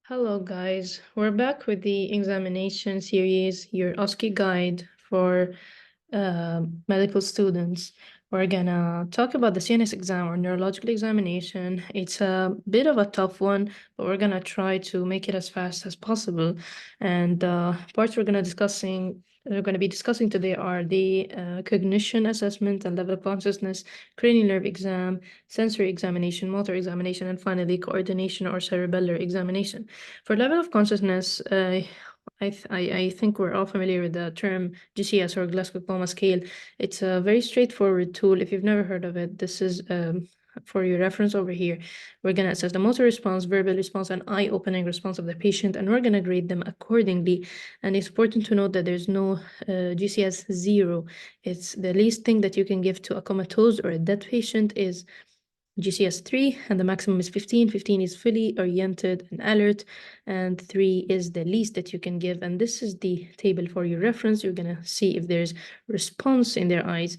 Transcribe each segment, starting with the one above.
Hello, guys. We're back with the examination series, your OSCE guide for medical students. We're gonna talk about the CNS exam or neurological examination. It's a bit of a tough one, but we're gonna try to make it as fast as possible. And parts we're gonna be discussing today are the cognition assessment and level of consciousness, cranial nerve exam, sensory examination, motor examination, and finally coordination or cerebellar examination. For level of consciousness, I think we're all familiar with the term GCS or Glasgow Coma Scale. It's a very straightforward tool. If you've never heard of it, this is for your reference over here. We're going to assess the motor response, verbal response, and eye-opening response of the patient, and we're going to grade them accordingly. And it's important to note that there's no GCS 0. It's the least thing that you can give to a comatose or a dead patient is GCS 3, and the maximum is 15. 15 is fully oriented and alert, and 3 is the least that you can give. And this is the table for your reference. You're going to see if there's response in their eyes.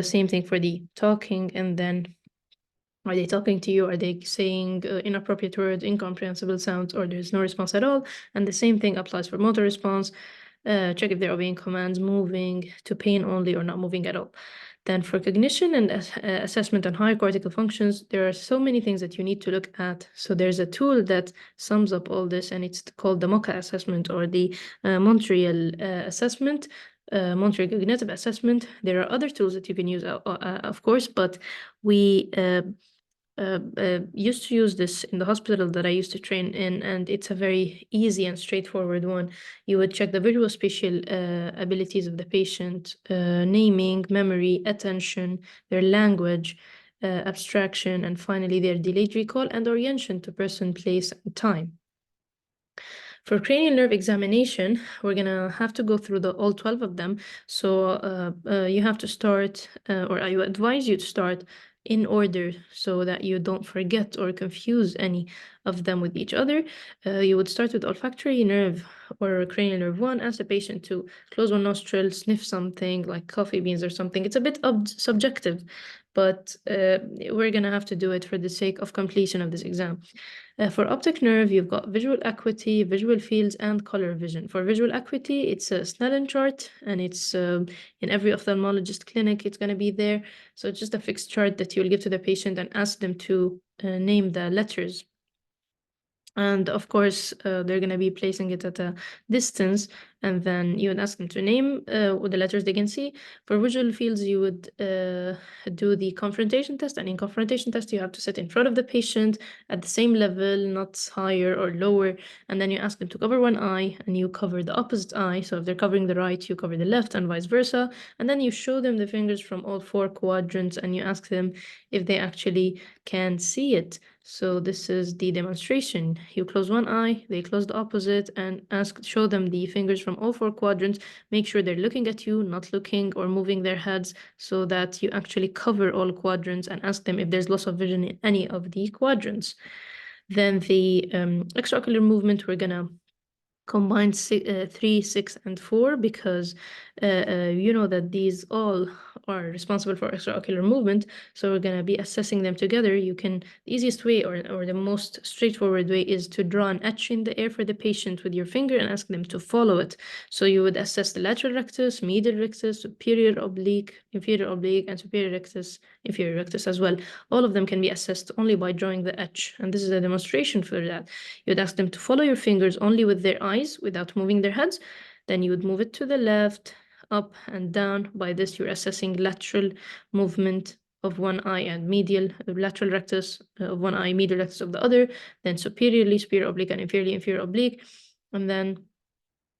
Same thing for the talking, and then are they talking to you? Are they saying inappropriate words, incomprehensible sounds, or there's no response at all? And the same thing applies for motor response. Check if they're obeying commands, moving to pain only, or not moving at all. Then for cognition and assessment on higher cortical functions, there are so many things that you need to look at. So there's a tool that sums up all this, and it's called the MOCA assessment or the Montreal assessment. Montreal Cognitive Assessment. There are other tools that you can use, of course, but we used to use this in the hospital that I used to train in, and it's a very easy and straightforward one. You would check the visual spatial abilities of the patient, naming, memory, attention, their language, abstraction, and finally their delayed recall and orientation to person, place, and time. For cranial nerve examination, we're gonna have to go through all 12 of them. So you have to start, or I would advise you to start in order so that you don't forget or confuse any of them with each other. You would start with olfactory nerve or cranial nerve 1, ask the patient to close one nostril, sniff something like coffee beans or something. It's a bit subjective, but we're gonna have to do it for the sake of completion of this exam. For optic nerve, you've got visual acuity, visual fields, and color vision. For visual acuity, it's a Snellen chart, and it's in every ophthalmologist clinic, it's going to be there. So it's just a fixed chart that you'll give to the patient and ask them to name the letters. And of course, they're going to be placing it at a distance, and then you would ask them to name the letters they can see. For visual fields, you would do the confrontation test, and in confrontation test, you have to sit in front of the patient at the same level, not higher or lower, and then you ask them to cover one eye, and you cover the opposite eye. So if they're covering the right, you cover the left, and vice versa. And then you show them the fingers from all 4 quadrants, and you ask them if they actually can see it. So this is the demonstration. You close one eye, they close the opposite, and show them the fingers from all 4 quadrants. Make sure they're looking at you, not looking or moving their heads, so that you actually cover all quadrants, and ask them if there's loss of vision in any of the quadrants. Then the extraocular movement, we're gonna combine 3, 6, and 4 because you know that these all are responsible for extraocular movement. So we're going to be assessing them together. The easiest way or the most straightforward way is to draw an etch in the air for the patient with your finger and ask them to follow it. So you would assess the lateral rectus, medial rectus, superior oblique, inferior oblique, and superior rectus, inferior rectus as well. All of them can be assessed only by drawing the etch. And this is a demonstration for that. You'd ask them to follow your fingers only with their eyes without moving their heads. Then you would move it to the left, up and down. By this, you're assessing lateral movement of one eye and medial lateral rectus of one eye, medial rectus of the other, then superiorly, superior oblique, and inferiorly, inferior oblique, and then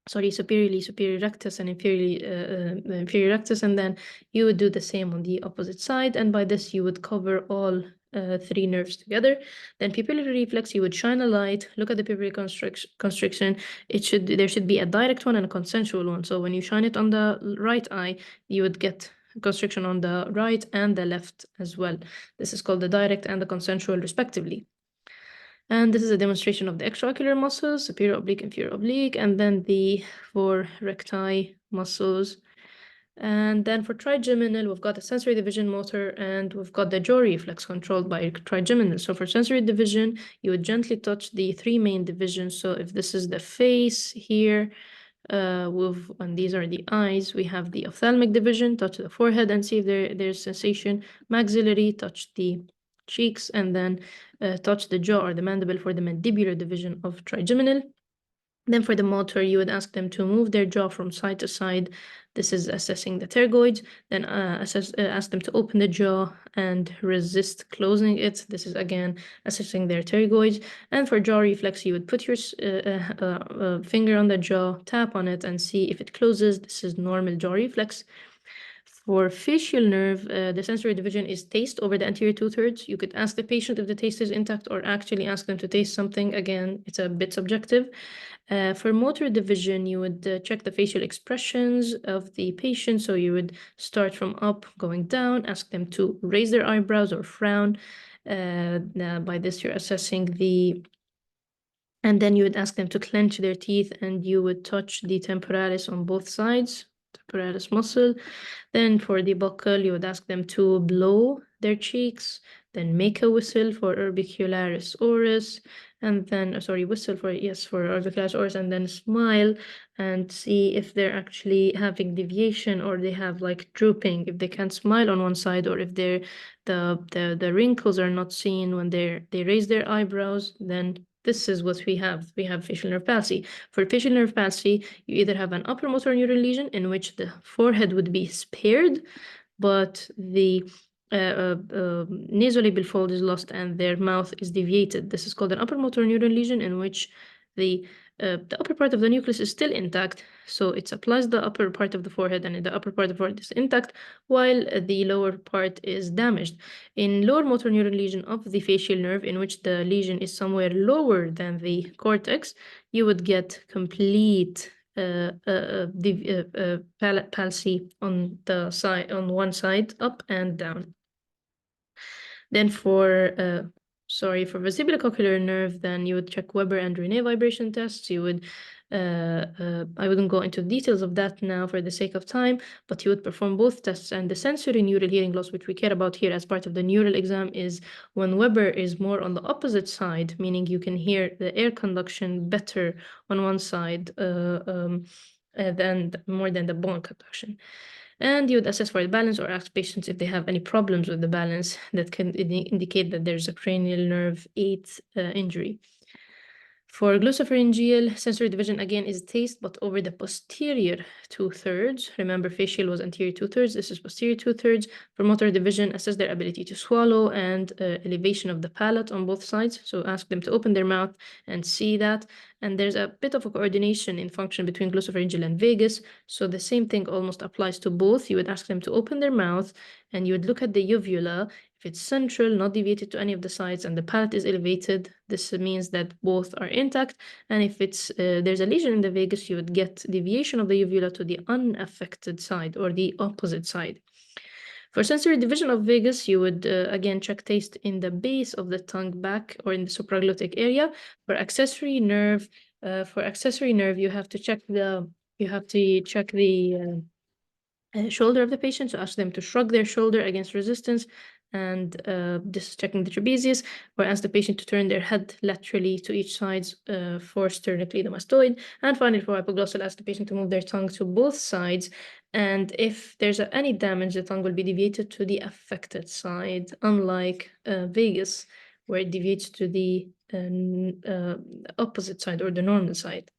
superiorly, superior rectus, and inferiorly, inferior rectus, and then you would do the same on the opposite side, and by this you would cover all 3 nerves together. Then pupillary reflex, you would shine a light, look at the pupillary constriction. There should be a direct one and a consensual one. So when you shine it on the right eye, you would get constriction on the right and the left as well. This is called the direct and the consensual respectively. And this is a demonstration of the extraocular muscles, superior oblique, inferior oblique, and then the 4 recti muscles. And then for trigeminal, we've got the sensory division motor and we've got the jaw reflex controlled by trigeminal. So for sensory division, you would gently touch the three main divisions. So if this is the face here, and these are the eyes, we have the ophthalmic division, touch the forehead and see if there's sensation. Maxillary, touch the cheeks, and then touch the jaw or the mandible for the mandibular division of trigeminal. Then for the motor, you would ask them to move their jaw from side to side. This is assessing the pterygoids. Then ask them to open the jaw and resist closing it. This is again assessing their pterygoids. And for jaw reflex, you would put your finger on the jaw, tap on it, and see if it closes. This is normal jaw reflex. For facial nerve, the sensory division is taste over the anterior two-thirds. You could ask the patient if the taste is intact or actually ask them to taste something. Again, it's a bit subjective. For motor division, you would check the facial expressions of the patient. So you would start from up, going down, ask them to raise their eyebrows or frown. By this, you're assessing and then you would ask them to clench their teeth and you would touch the temporalis on both sides, temporalis muscle. Then for the buccal, you would ask them to blow their cheeks, then make a whistle for orbicularis oris, and then, whistle for, yes, for orbicularis oris, and then smile and see if they're actually having deviation or they have like drooping, if they can't smile on one side or if the wrinkles are not seen when they raise their eyebrows, then this is what we have. We have facial nerve palsy. For facial nerve palsy, you either have an upper motor neuron lesion in which the forehead would be spared, but the nasolabial fold is lost and their mouth is deviated. This is called an upper motor neuron lesion in which the upper part of the nucleus is still intact, so it supplies the upper part of the forehead and the upper part of the forehead is intact, while the lower part is damaged. In lower motor neuron lesion of the facial nerve, in which the lesion is somewhere lower than the cortex, you would get complete palsy on the side, on one side, up and down. Then for vestibulocochlear nerve, then you would check Weber and Rene vibration tests. You would, I wouldn't go into details of that now for the sake of time, but you would perform both tests. And the sensory neural hearing loss, which we care about here as part of the neural exam, is when Weber is more on the opposite side, meaning you can hear the air conduction better on one side than more than the bone conduction. And you would assess for the balance or ask patients if they have any problems with the balance that can indicate that there's a cranial nerve 8 injury. For glossopharyngeal, sensory division again is taste, but over the posterior two-thirds. Remember, facial was anterior two-thirds. This is posterior two-thirds. For motor division, assess their ability to swallow and elevation of the palate on both sides. So ask them to open their mouth and see that. And there's a bit of a coordination in function between glossopharyngeal and vagus. So the same thing almost applies to both. You would ask them to open their mouth and you would look at the uvula. If it's central, not deviated to any of the sides, and the palate is elevated, this means that both are intact. And if it's there's a lesion in the vagus, you would get deviation of the uvula to the unaffected side or the opposite side. For sensory division of vagus, you would again check taste in the base of the tongue back or in the supraglottic area. For accessory nerve, you have to check the shoulder of the patient. So ask them to shrug their shoulder against resistance, and this is checking the trapezius, or ask the patient to turn their head laterally to each side for sternocleidomastoid. And finally, for hypoglossal, ask the patient to move their tongue to both sides, and if there's any damage, the tongue will be deviated to the affected side, unlike vagus, where it deviates to the opposite side or the normal side.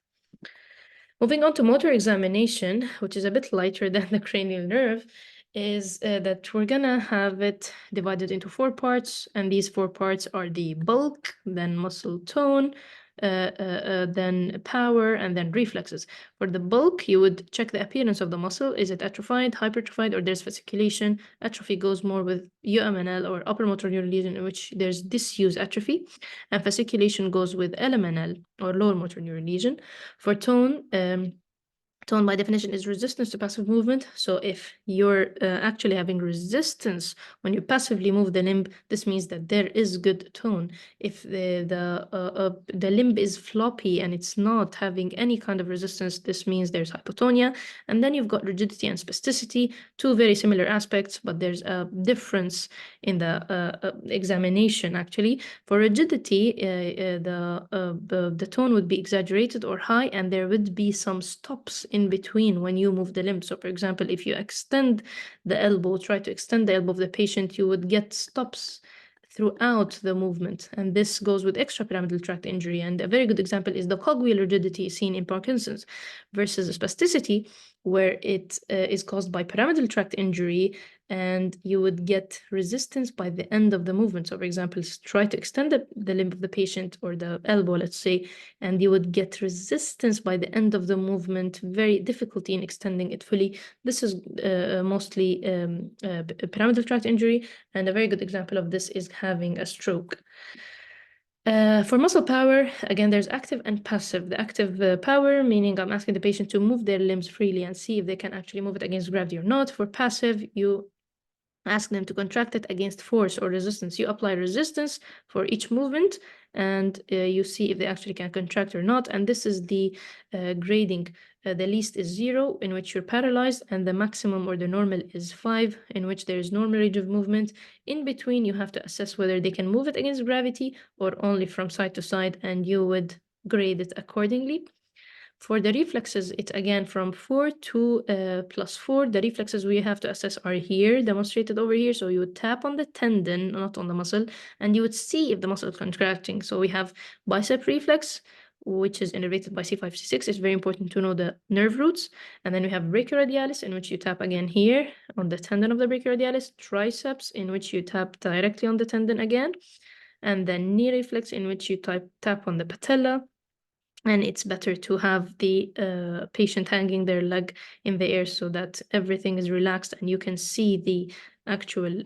Moving on to motor examination, which is a bit lighter than the cranial nerve, is that we're gonna have it divided into 4 parts, and these 4 parts are the bulk, then muscle tone, then power, and then reflexes. For the bulk, you would check the appearance of the muscle. Is it atrophied, hypertrophied, or there's fasciculation? Atrophy goes more with UMNL or upper motor neuron lesion, in which there's disuse atrophy, and fasciculation goes with LMNL or lower motor neuron lesion. For tone, Tone by definition is resistance to passive movement. So if you're actually having resistance when you passively move the limb, this means that there is good tone. If the limb is floppy and it's not having any kind of resistance, this means there's hypotonia. And then you've got rigidity and spasticity, two very similar aspects, but there's a difference in the examination actually. For rigidity, the tone would be exaggerated or high, and there would be some stops in between when you move the limb. So for example, if you extend the elbow, try to extend the elbow of the patient, you would get stops throughout the movement. And this goes with extrapyramidal tract injury. And a very good example is the cogwheel rigidity seen in Parkinson's versus spasticity, where it is caused by pyramidal tract injury, and you would get resistance by the end of the movement. So for example, try to extend the limb of the patient or the elbow, let's say, and you would get resistance by the end of the movement, very difficulty in extending it fully. This is mostly pyramidal tract injury, and a very good example of this is having a stroke. For muscle power, again, there's active and passive. The active power, meaning I'm asking the patient to move their limbs freely and see if they can actually move it against gravity or not. For passive, you ask them to contract it against force or resistance. You apply resistance for each movement, and you see if they actually can contract or not. And this is the grading. The least is 0, in which you're paralyzed, and the maximum or the normal is 5, in which there is normal range of movement. In between, you have to assess whether they can move it against gravity or only from side to side, and you would grade it accordingly. For the reflexes, it's again from 4 to +4. The reflexes we have to assess are here, demonstrated over here. So you would tap on the tendon, not on the muscle, and you would see if the muscle is contracting. So we have bicep reflex, which is innervated by C5, C6. It's very important to know the nerve roots. And then we have brachioradialis, in which you tap again here on the tendon of the brachioradialis, triceps, in which you tap directly on the tendon again, and then knee reflex, in which you tap on the patella. And it's better to have the patient hanging their leg in the air so that everything is relaxed and you can see the actual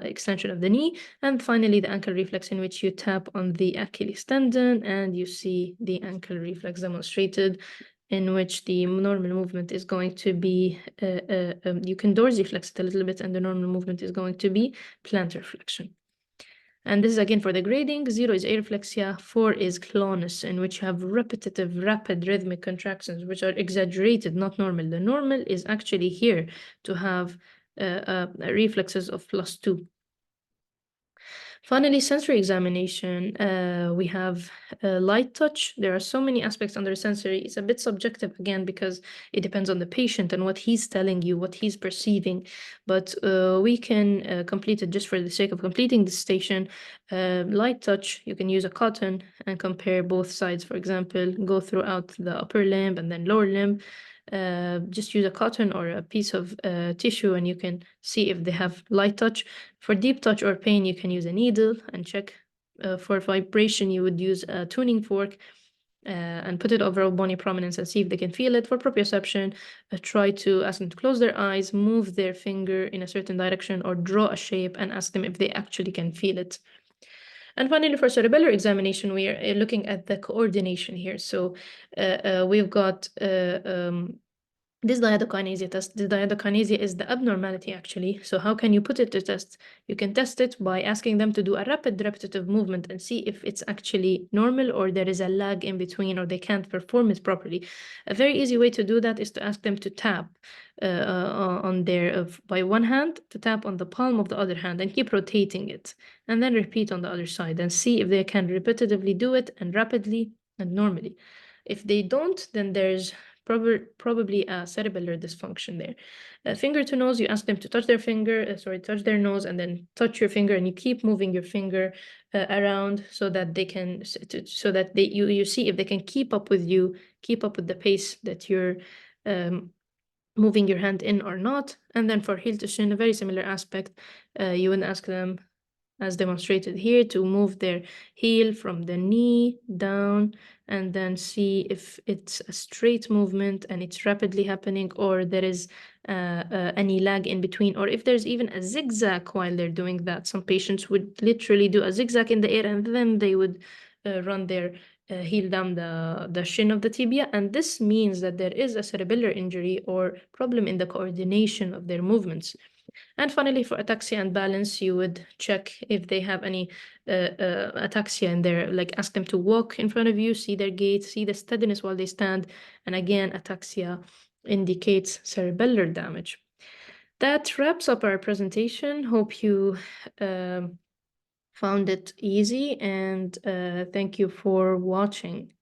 extension of the knee. And finally, the ankle reflex, in which you tap on the Achilles tendon and you see the ankle reflex demonstrated, in which the normal movement is going to be, you can dorsiflex it a little bit, and the normal movement is going to be plantar flexion. And this is again for the grading. 0 is areflexia, 4 is clonus, in which you have repetitive, rapid rhythmic contractions, which are exaggerated, not normal. The normal is actually here to have reflexes of +2. Finally, sensory examination, we have light touch. There are so many aspects under sensory. It's a bit subjective again, because it depends on the patient and what he's telling you, what he's perceiving. But we can complete it just for the sake of completing this station. Light touch, you can use a cotton and compare both sides. For example, go throughout the upper limb and then lower limb. Just use a cotton or a piece of tissue and you can see if they have light touch. For deep touch or pain, you can use a needle and check. For vibration, you would use a tuning fork and put it over bony prominence and see if they can feel it. For proprioception, try to ask them to close their eyes, move their finger in a certain direction, or draw a shape and ask them if they actually can feel it. And finally, for cerebellar examination, we are looking at the coordination here. So we've got this diadokinesia test. The diadokinesia is the abnormality, actually. So how can you put it to test? You can test it by asking them to do a rapid repetitive movement and see if it's actually normal or there is a lag in between or they can't perform it properly. A very easy way to do that is to ask them to tap on their, by one hand, to tap on the palm of the other hand and keep rotating it. And then repeat on the other side and see if they can repetitively do it and rapidly and normally. If they don't, then there's probably a cerebellar dysfunction there. Finger to nose, you ask them to touch their finger, touch their nose, and then touch your finger, and you keep moving your finger around so that they can, you see if they can keep up with you, keep up with the pace that you're moving your hand in or not. And then for heel to shin, a very similar aspect, you would ask them, as demonstrated here, to move their heel from the knee down and then see if it's a straight movement and it's rapidly happening, or there is any lag in between, or if there's even a zigzag while they're doing that. Some patients would literally do a zigzag in the air and then they would run their heal down the shin of the tibia, and this means that there is a cerebellar injury or problem in the coordination of their movements. And finally, for ataxia and balance, you would check if they have any ataxia in there, like ask them to walk in front of you, see their gait, see the steadiness while they stand. And again, ataxia indicates cerebellar damage. That wraps up our presentation. Hope you found it easy, and thank you for watching.